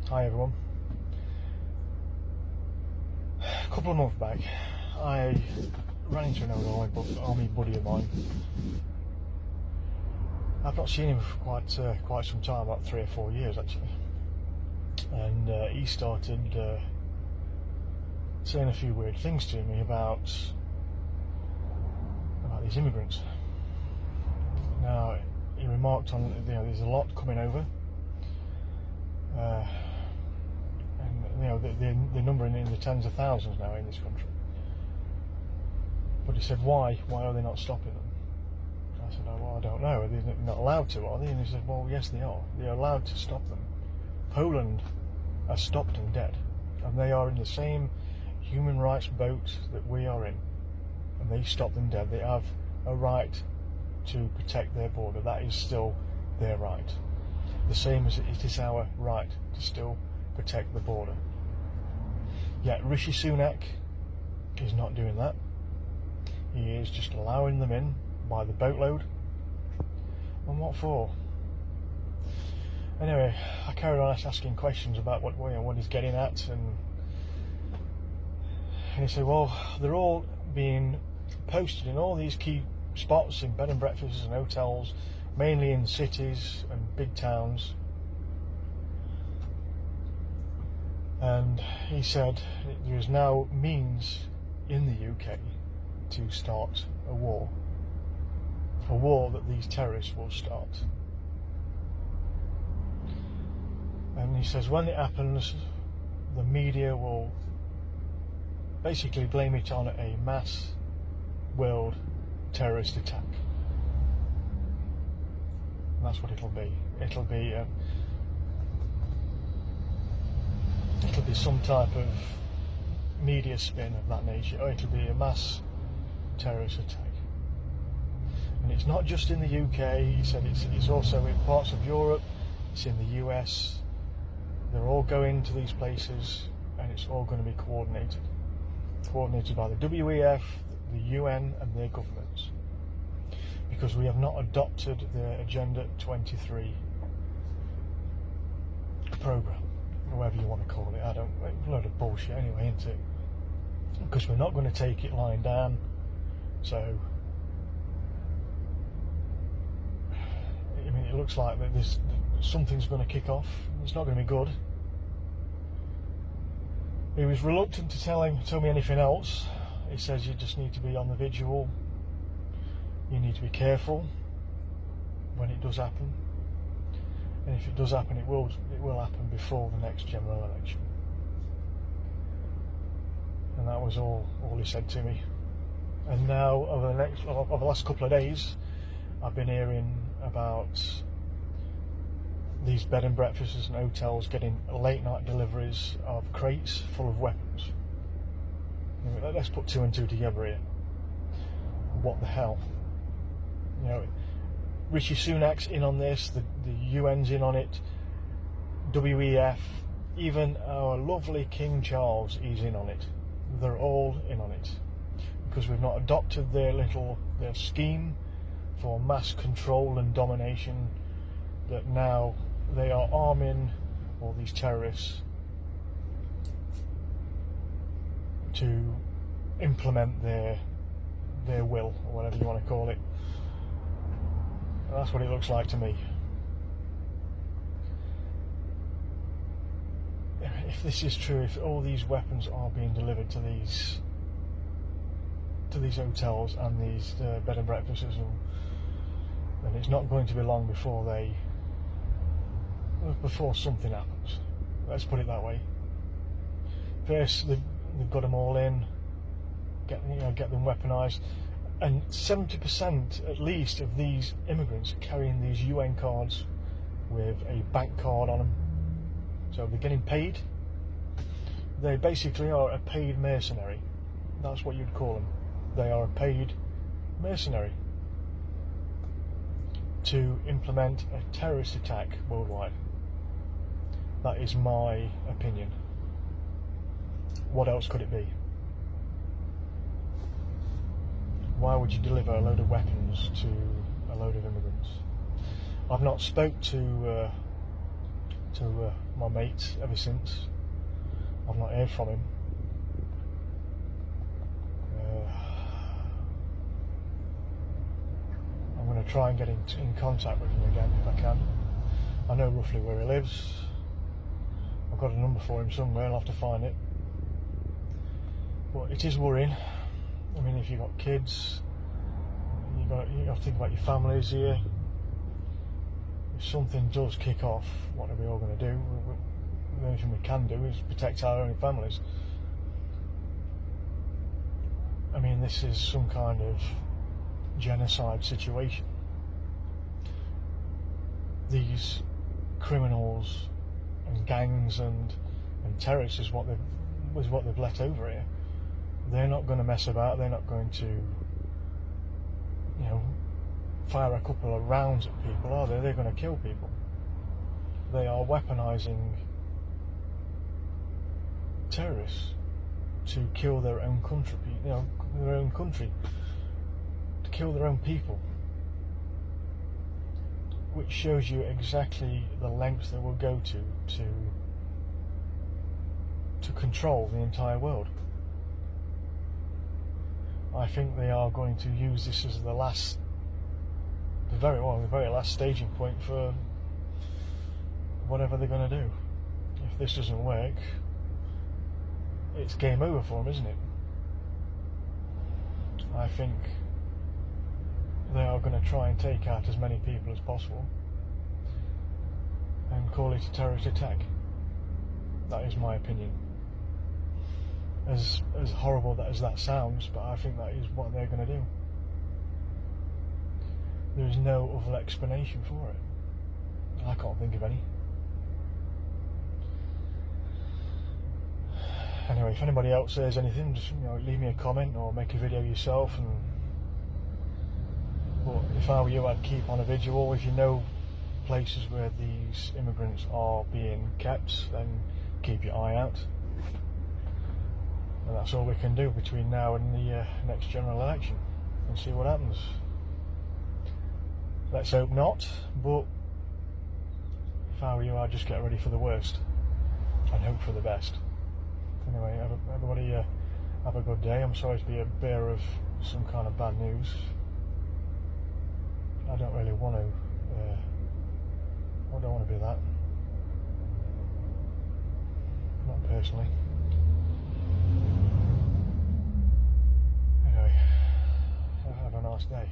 Hi everyone. A couple of months back, I ran into an old army buddy of mine. I've not seen him for quite some time, about 3 or 4 years actually. And he started saying a few weird things to me about these immigrants. Now, he remarked on, there's a lot coming over. They're numbering in the tens of thousands now in this country. But he said, why are they not stopping them? I said, oh, well, I don't know. They're not allowed to, are they? And he said, well, yes, they are. They're allowed to stop them. Poland has stopped them dead, and they are in the same human rights boat that we are in, and they stop them dead. They have a right to protect their border. That is still their right, the same as it is our right to still protect the border. Yet Rishi Sunak is not doing that. He is just allowing them in by the boatload. And what for? Anyway, I carried on asking questions about what he's getting at, and he said, well, they're all being posted in all these key spots in bed and breakfasts and hotels, mainly in cities and big towns. And he said there is now means in the UK to start a war that these terrorists will start. And he says when it happens, the media will basically blame it on a mass world terrorist attack. And that's what it'll be. It'll be some type of media spin of that nature, or it'll be a mass terrorist attack. And it's not just in the UK. He said it's also in parts of Europe, it's in the US. They're all going to these places, and it's all going to be coordinated by the WEF, the UN and their governments, because we have not adopted the Agenda 23 program, whatever you want to call it. A load of bullshit anyway, isn't it? Because we're not going to take it lying down. So I mean, it looks like that something's going to kick off. It's not going to be good. He was reluctant to tell me anything else. He says you just need to be on the vigil. You need to be careful when it does happen. And if it does happen, it will happen before the next general election. And that was all he said to me. And now, over the last couple of days, I've been hearing about these bed and breakfasts and hotels getting late night deliveries of crates full of weapons. Let's put two and two together here. What the hell? Rishi Sunak's in on this, the UN's in on it, WEF, even our lovely King Charles is in on it. They're all in on it, because we've not adopted their scheme for mass control and domination, that now they are arming all these terrorists to implement their will, or whatever you want to call it. And that's what it looks like to me. If this is true, if all these weapons are being delivered to these hotels and these bed and breakfasts, then it's not going to be long before something happens. Let's put it that way. First, they've got them all in, get them weaponised, and 70% at least of these immigrants are carrying these UN cards with a bank card on them. So they're getting paid. They basically are a paid mercenary. That's what you'd call them. They are a paid mercenary to implement a terrorist attack worldwide. That is my opinion. What else could it be? Why would you deliver a load of weapons to a load of immigrants? I've not spoke to to my mate ever since. I've not heard from him. I'm going to try and get in contact with him again if I can. I know roughly where he lives. I've got a number for him somewhere, I'll have to find it. But it is worrying. I mean, if you've got kids, you have to think about your families here. If something does kick off, what are we all going to do? The only thing we can do is protect our own families. I mean, this is some kind of genocide situation. These criminals and gangs and terrorists is what they've let over here. They're not going to mess about. They're not going to, fire a couple of rounds at people, are they? They're going to kill people. They are weaponising terrorists to kill their own country, to kill their own people, which shows you exactly the lengths they will go to control the entire world. I think they are going to use this as the very last staging point for whatever they're going to do. If this doesn't work, it's game over for them, isn't it? I think they are going to try and take out as many people as possible and call it a terrorist attack. That is my opinion. As horrible as that sounds, but I think that is what they're going to do. There is no other explanation for it. I can't think of any. Anyway, if anybody else says anything, just leave me a comment or make a video yourself. But if I were you, I'd keep on a vigil. If you know places where these immigrants are being kept, then keep your eye out. And that's all we can do between now and the next general election, and see what happens. Let's hope not, but if I were you, I'd just get ready for the worst and hope for the best. Anyway, everybody have a good day. I'm sorry to be a bearer of some kind of bad news. I don't really want to. I don't want to be that. Not personally. Anyway, have a nice day.